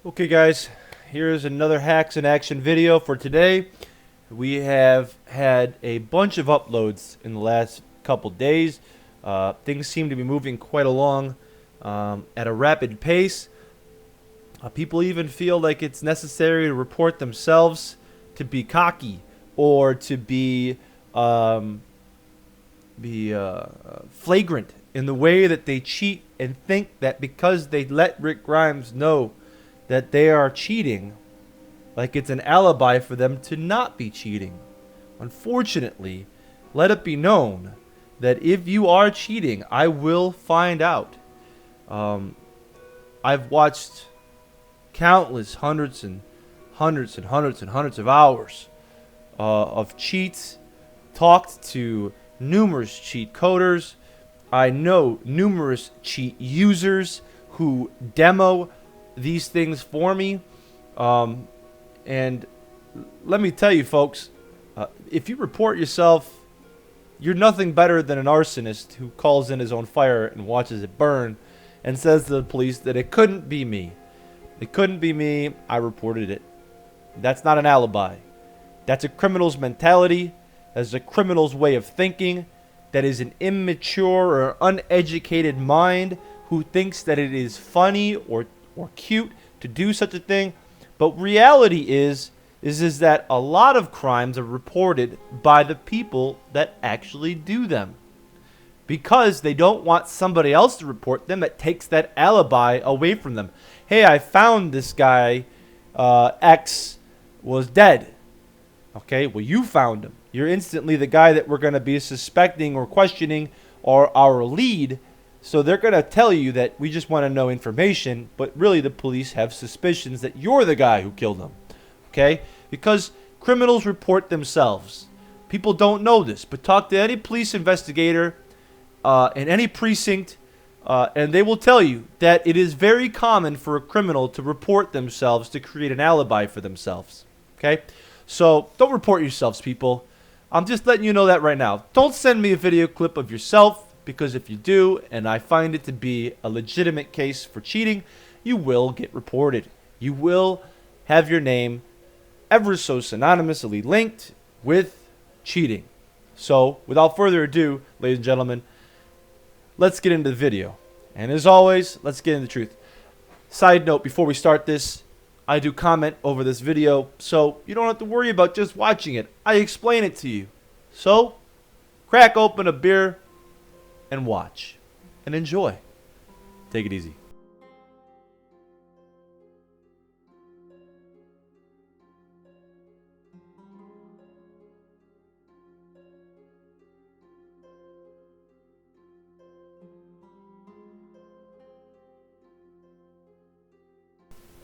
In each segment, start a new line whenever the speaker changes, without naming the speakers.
Okay guys, here's another hacks in action video for today. We have had a bunch of uploads in the last couple days. Things seem to be moving quite along at a rapid pace. People even feel like it's necessary to report themselves to be cocky or to be flagrant in the way that they cheat and think that because they let Rick Grimes know that they are cheating, like it's an alibi for them to not be cheating. Unfortunately, let it be known that if you are cheating, I will find out. I've watched countless hundreds of hours of cheats, talked to numerous cheat coders. I know numerous cheat users who demo these things for me, and let me tell you folks, if you report yourself, you're nothing better than an arsonist who calls in his own fire and watches it burn and says to the police that it couldn't be me. It couldn't be me, I reported it. That's not an alibi. That's a criminal's mentality. That's a criminal's way of thinking. That is an immature or uneducated mind who thinks that it is funny or cute to do such a thing. But reality is that a lot of crimes are reported by the people that actually do them, because they don't want somebody else to report them that takes that alibi away from them. Hey, I found this guy, X was dead. Okay, well, you found him. You're instantly the guy that we're going to be suspecting or questioning, or our lead. So they're going to tell you that we just want to know information, but really the police have suspicions that you're the guy who killed him. Okay? Because criminals report themselves. People don't know this, but talk to any police investigator in any precinct, and they will tell you that it is very common for a criminal to report themselves to create an alibi for themselves. Okay? So don't report yourselves, people. I'm just letting you know that right now. Don't send me a video clip of yourself, because if you do, and I find it to be a legitimate case for cheating, you will get reported. You will have your name ever so synonymously linked with cheating. So, without further ado, ladies and gentlemen, let's get into the video. And as always, let's get into the truth. Side note, before we start this, I do comment over this video, so you don't have to worry about just watching it. I explain it to you. So, crack open a beer and watch and enjoy. Take it easy.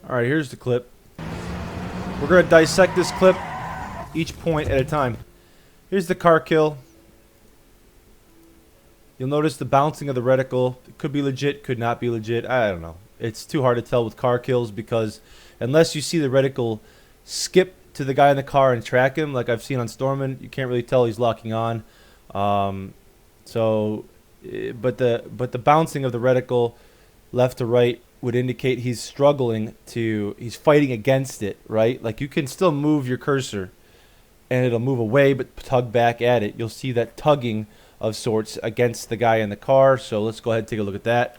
All right, here's the clip. We're going to dissect this clip each point at a time. Here's the car kill. You'll notice the bouncing of the reticle. It could be legit, could not be legit. I don't know. It's too hard to tell with car kills, because unless you see the reticle skip to the guy in the car and track him, like I've seen on Stormin, you can't really tell he's locking on. But the bouncing of the reticle left to right would indicate he's struggling he's fighting against it, right? Like you can still move your cursor and it'll move away, but tug back at it. You'll see that tugging of sorts against the guy in the car. So let's go ahead and take a look at that.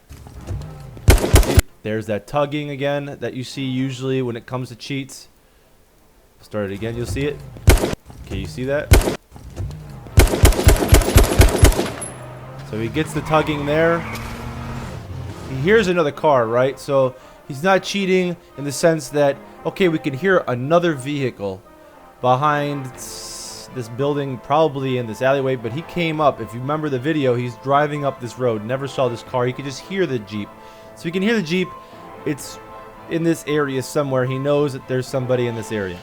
There's that tugging again that you see usually when it comes to cheats. Start it again, you'll see it. Okay, you see that? So he gets the tugging there. He hears another car, right? So he's not cheating in the sense that, okay, we can hear another vehicle behind this building, probably in this alleyway, but he came up. If you remember the video, he's driving up this road, never saw this car. He could just hear the Jeep. So he can hear the Jeep. It's in this area somewhere. He knows that there's somebody in this area.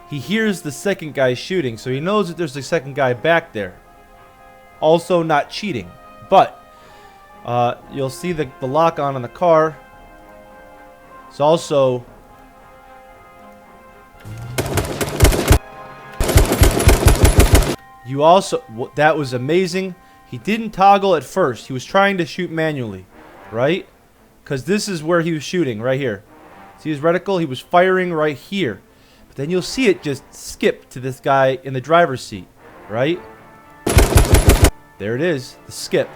He hears the second guy shooting, so he knows that there's a second guy back there. Also not cheating, but you'll see the lock on the car. It's also that was amazing. He didn't toggle at first. He was trying to shoot manually, right? because this is where he was shooting, right here. See his reticle? He was firing right here. But then you'll see it just skip to this guy in the driver's seat, right? There it is, the skip.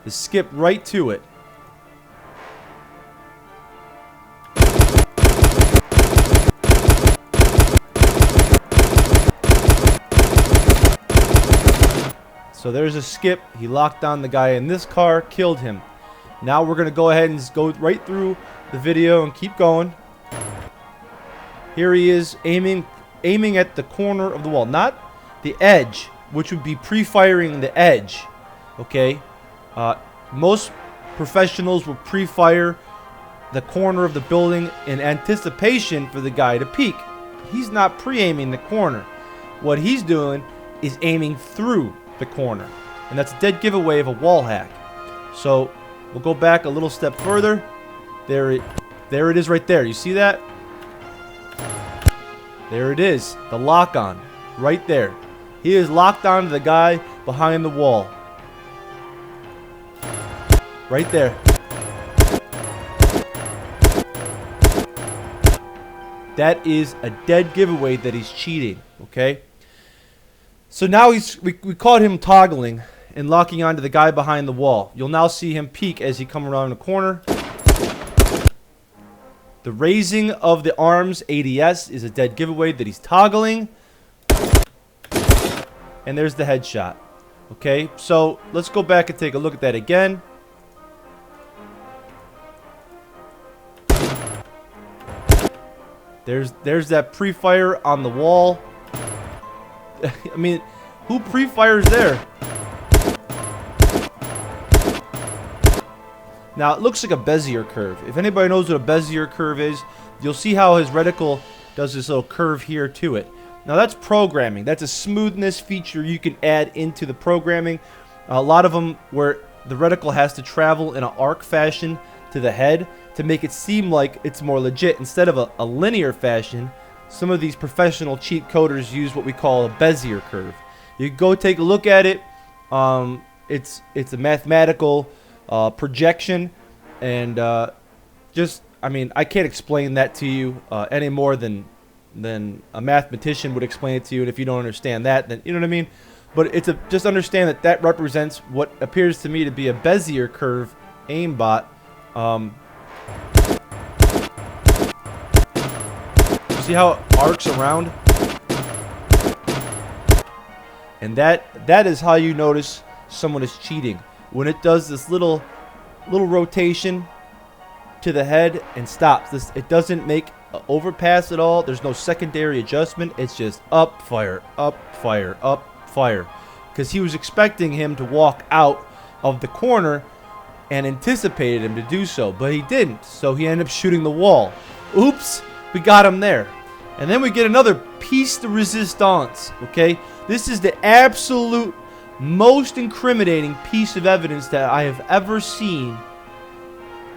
The skip right to it. So there's a skip. He locked on the guy in this car, killed him. Now we're going to go ahead and go right through the video and keep going. Here he is aiming at the corner of the wall, not the edge, which would be pre-firing the edge. Okay? Most professionals will pre-fire the corner of the building in anticipation for the guy to peek. He's not pre-aiming the corner. What he's doing is aiming through the corner, and that's a dead giveaway of a wall hack. So we'll go back a little step further. There it is right there. You see that? There it is, the lock on right there. He is locked on to the guy behind the wall right there. That is a dead giveaway that he's cheating. Okay, so now we caught him toggling and locking onto the guy behind the wall. You'll now see him peek as he comes around the corner. The raising of the arms ADS is a dead giveaway that he's toggling. And there's the headshot. Okay, so let's go back and take a look at that again. There's that pre-fire on the wall. I mean, who pre-fires there? Now, it looks like a Bezier curve. If anybody knows what a Bezier curve is, you'll see how his reticle does this little curve here to it. Now, that's programming. That's a smoothness feature you can add into the programming. A lot of them where the reticle has to travel in an arc fashion to the head to make it seem like it's more legit. Instead of a linear fashion, some of these professional cheat coders use what we call a Bezier curve. You can go take a look at it. It's a mathematical projection, and I mean, I can't explain that to you any more than a mathematician would explain it to you. And if you don't understand that, then you know what I mean. But just understand that represents what appears to me to be a Bezier curve aimbot. See how it arcs around? And that is how you notice someone is cheating. When it does this little rotation to the head and stops. It doesn't make an overpass at all. There's no secondary adjustment. It's just up, fire, up, fire, up, fire. Because he was expecting him to walk out of the corner and anticipated him to do so, but he didn't. So he ended up shooting the wall. Oops, we got him there. And then we get another piece de resistance, okay? This is the absolute most incriminating piece of evidence that I have ever seen.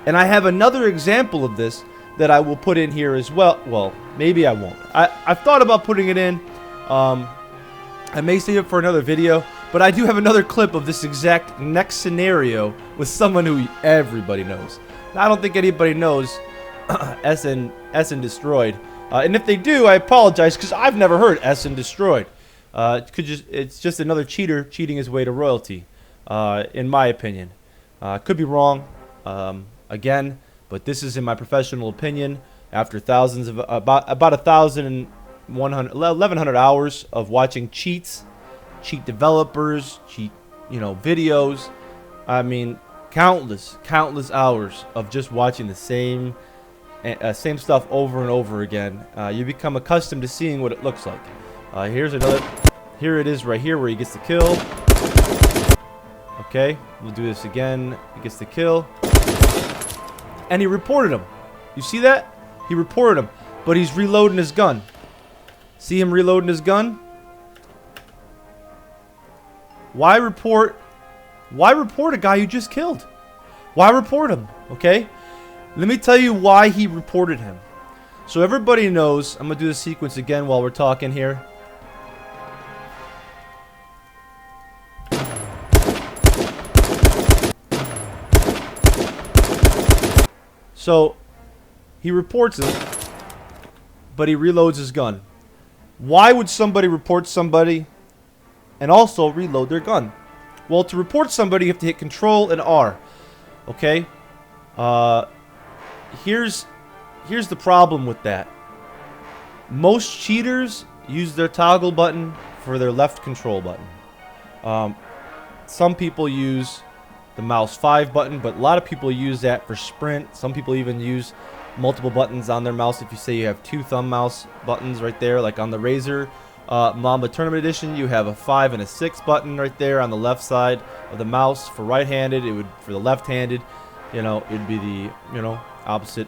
And I have another example of this that I will put in here as well. Well, maybe I won't. I've thought about putting it in. I may save it for another video, but I do have another clip of this exact next scenario with someone who everybody knows. Now, I don't think anybody knows SNDESTROY. And if they do, I apologize, because I've never heard SNDESTROY. It's just another cheater cheating his way to royalty, in my opinion. Could be wrong, again, but this is in my professional opinion. After thousands of about 1,100 hours of watching cheat developers, cheat videos. I mean, countless hours of just watching the same stuff over and over again. You become accustomed to seeing what it looks like. Here's another. Here it is right here where he gets the kill. Okay, we'll do this again. He gets the kill. And he reported him. You see that? He reported him. But he's reloading his gun. See him reloading his gun? Why report a guy you just killed? Why report him? Okay? Let me tell you why he reported him. So everybody knows, I'm going to do the sequence again while we're talking here. So he reports him, but he reloads his gun. Why would somebody report somebody and also reload their gun? Well, to report somebody, you have to hit Control and R. Okay? Here's the problem with that. Most cheaters use their toggle button for their left control button. Some people use the mouse 5 button, but a lot of people use that for sprint. Some people even use multiple buttons on their mouse. If you say you have 2 thumb mouse buttons right there, like on the Razer Mamba Tournament Edition, you have a 5 and a 6 button right there on the left side of the mouse. For right-handed, it would, for the left-handed, you know, it'd be the, you know, opposite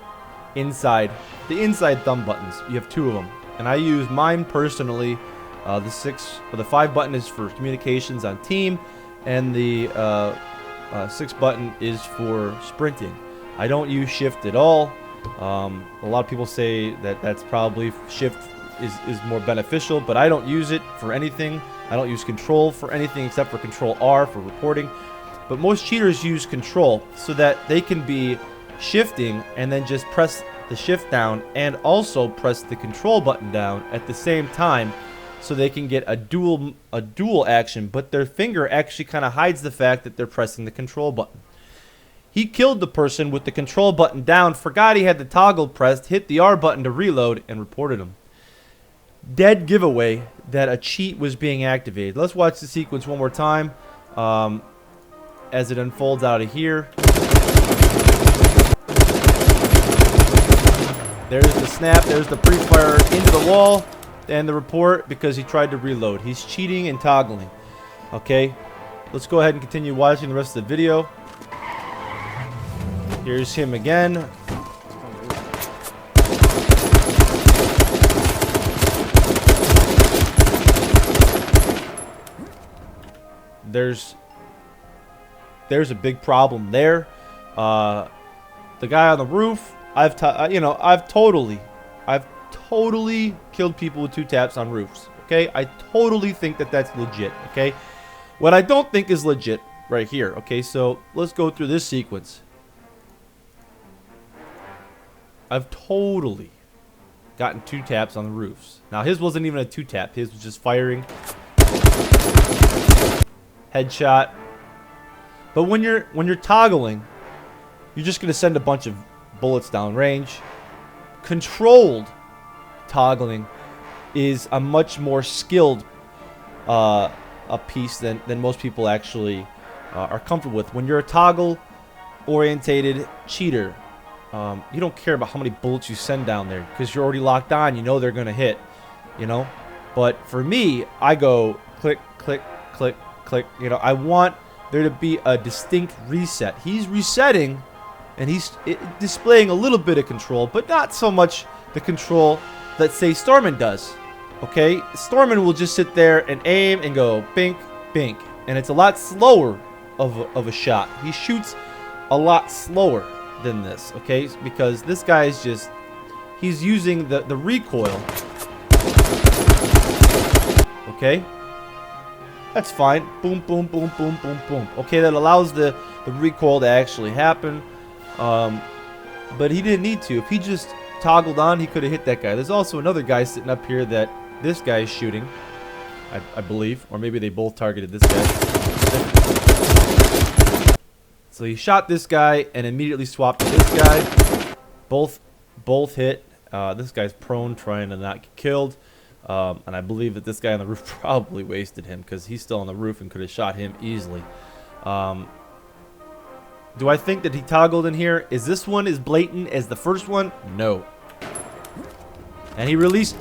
inside, the inside thumb buttons. You have 2 of them, and I use mine personally. The 6 or the 5 button is for communications on team, and the 6 button is for sprinting. I don't use shift at all. A lot of people say that that's probably shift is more beneficial, but I don't use it for anything. I don't use control for anything except for control R for reporting. But most cheaters use control so that they can be shifting and then just press the shift down and also press the control button down at the same time, so they can get a dual action, but their finger actually kind of hides the fact that they're pressing the control button. He killed the person with the control button down, forgot he had the toggle pressed, hit the R button to reload, and reported him. Dead giveaway that a cheat was being activated. Let's watch the sequence one more time as it unfolds out of here. There's the snap, there's the pre-fire into the wall, and the report because he tried to reload. He's cheating and toggling. Okay, let's go ahead and continue watching the rest of the video. Here's him again. There's a big problem there. The guy on the roof, I've totally killed people with 2 taps on roofs. Okay, I totally think that that's legit. Okay, what I don't think is legit right here. Okay, so let's go through this sequence. I've totally gotten 2 taps on the roofs. Now his wasn't even a 2 tap. His was just firing. Headshot. But when you're toggling, you're just gonna send a bunch of bullets down range. Controlled toggling is a much more skilled a piece than most people actually are comfortable with. When you're a toggle orientated cheater, you don't care about how many bullets you send down there because you're already locked on. You know they're gonna hit, you know. But for me, I go click, click, click, click. You know, I want there to be a distinct reset. He's resetting, and he's displaying a little bit of control, but not so much the control that, say, Stormin does. Okay, Stormin will just sit there and aim and go bink, bink, and it's a lot slower of a shot. He shoots a lot slower than this, okay, because this guy is just, he's using the recoil. Okay, that's fine. Boom, boom, boom, boom, boom, boom. Okay, that allows the recoil to actually happen. But he didn't need to. If he just toggled on, he could have hit that guy. There's also another guy sitting up here that this guy is shooting, I believe, or maybe they both targeted this guy. So he shot this guy and immediately swapped to this guy. Both hit. This guy's prone, trying to not get killed. And I believe that this guy on the roof probably wasted him because he's still on the roof and could have shot him easily. Do I think that he toggled in here? Is this one as blatant as the first one? No. And he released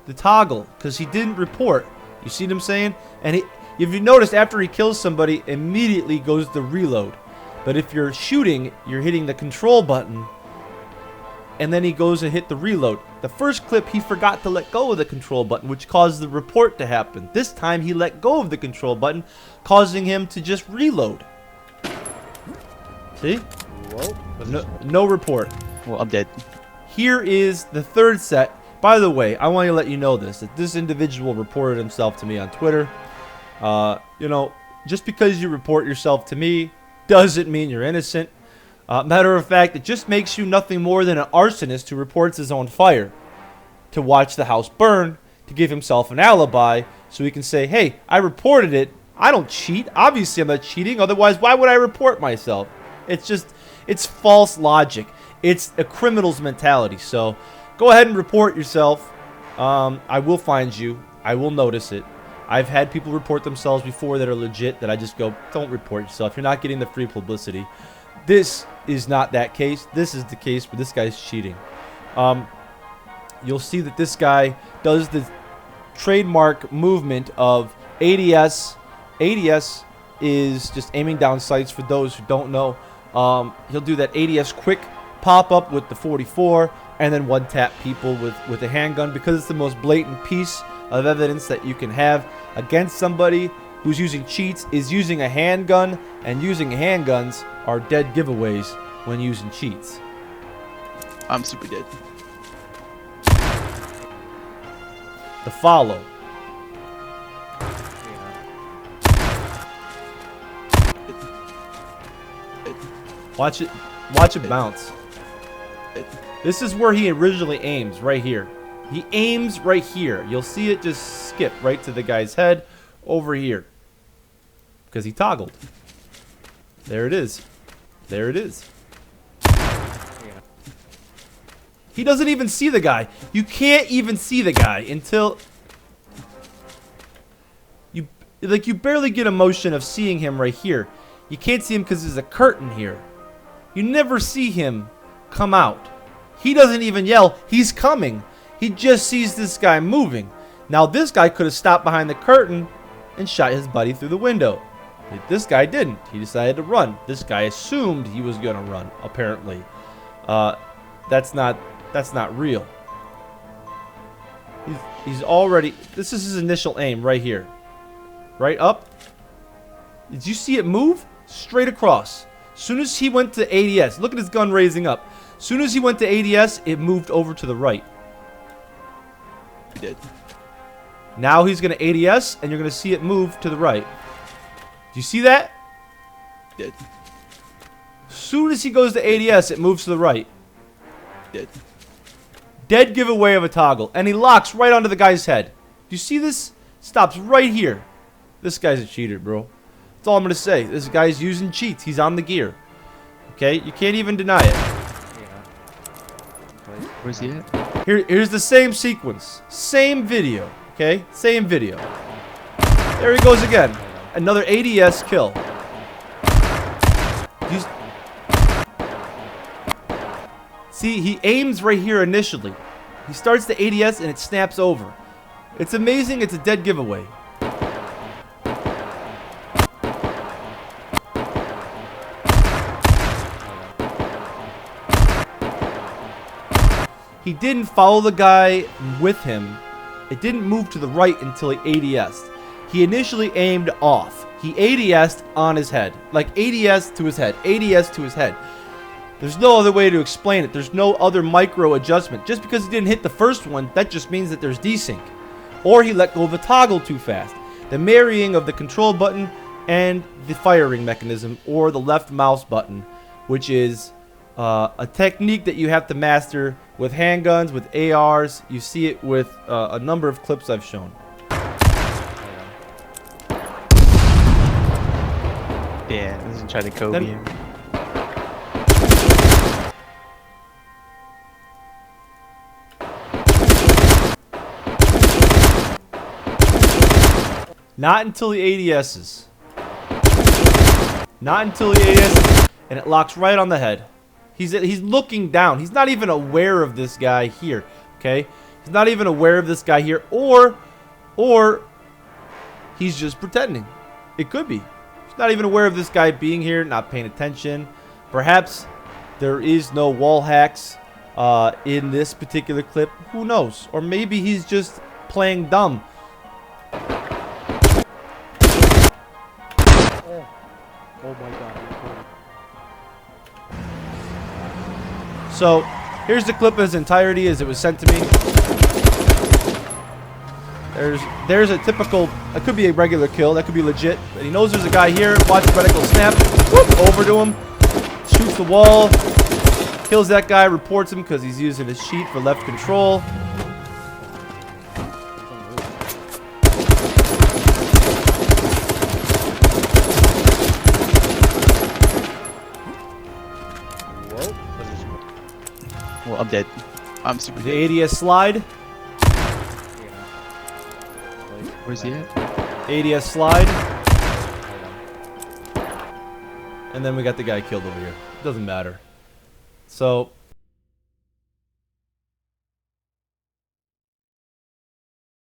the toggle because he didn't report. You see what I'm saying? And if you notice, after he kills somebody, immediately goes to reload. But if you're shooting, you're hitting the control button, and then he goes and hit the reload. The first clip, he forgot to let go of the control button, which caused the report to happen. This time, he let go of the control button, causing him to just reload. See? Whoa. No report.
Well, I'm dead.
Here is the third set. By the way, I want to let you know that this individual reported himself to me on Twitter. You know, just because you report yourself to me doesn't mean you're innocent. Matter of fact, it just makes you nothing more than an arsonist who reports his own fire to watch the house burn, to give himself an alibi so he can say, hey, I reported it. I don't cheat. Obviously, I'm not cheating. Otherwise, why would I report myself? It's false logic. It's a criminal's mentality. So go ahead and report yourself. I will find you. I will notice it. I've had people report themselves before that are legit that I just go, don't report yourself. You're not getting the free publicity. This is not that case. This is the case where this guy's cheating. You'll see that this guy does the trademark movement of ADS. ADS is just aiming down sights for those who don't know. He'll do that ADS quick pop-up with the 44 and then one-tap people with a handgun because it's the most blatant piece of evidence that you can have against somebody who's using cheats is using a handgun, and using handguns are dead giveaways when using cheats.
I'm super dead.
The follow. Watch it bounce. This is where he originally aims, right here. He aims right here. You'll see it just skip right to the guy's head over here. Because he toggled. There it is. There it is. He doesn't even see the guy. You can't even see the guy until you barely get a motion of seeing him right here. You can't see him because there's a curtain here. You never see him come out. He doesn't even yell, he's coming. He just sees this guy moving. Now this guy could have stopped behind the curtain and shot his buddy through the window. This guy didn't. He decided to run. This guy assumed he was going to run, apparently. That's not real. He's already... This is his initial aim right here. Right up. Did you see it move? Straight across. As soon as he went to ADS, look at his gun raising up. As soon as he went to ADS, it moved over to the right.
He did.
Now he's going to ADS, and you're going to see it move to the right. Do you see that?
He did.
As soon as he goes to ADS, it moves to the right.
He did.
Dead giveaway of a toggle. And he locks right onto the guy's head. Do you see this? Stops right here. This guy's a cheater, bro. That's all I'm going to say. This guy's using cheats. He's on the gear. Okay? You can't even deny it.
Where's he at?
Here's the same sequence. Same video. Okay? Same video. There he goes again. Another ADS kill. See, he aims right here initially. He starts the ADS and it snaps over. It's amazing. It's a dead giveaway. He didn't follow the guy with him. It didn't move to the right until he ADS'd. He initially aimed off. He ADS'd on his head. Like ADS to his head. ADS to his head. There's no other way to explain it. There's no other micro adjustment. Just because he didn't hit the first one, that just means that there's desync. Or he let go of the toggle too fast. The marrying of the control button and the firing mechanism, or the left mouse button, which is a technique that you have to master with handguns, with ARs. You see it with a number of clips I've shown.
Yeah, this is trying to Kobe him.
Not until the ADS's. Not until the ADS's. And it locks right on the head. He's looking down. He's not even aware of this guy here. Okay? He's not even aware of this guy here. Or he's just pretending. It could be. He's not even aware of this guy being here, not paying attention. Perhaps there is no wall hacks in this particular clip. Who knows? Or maybe he's just playing dumb.
Oh my god.
So, here's the clip in its entirety as it was sent to me. There's a typical, it could be a regular kill, that could be legit. But he knows there's a guy here, watch the reticle snap, whoop, over to him. shoots the wall, kills that guy, reports him because he's using his cheat for left control.
Well, I'm dead. I'm super
The
dead.
ADS slide.
Where's he at?
ADS slide. And then we got the guy killed over here. Doesn't matter. So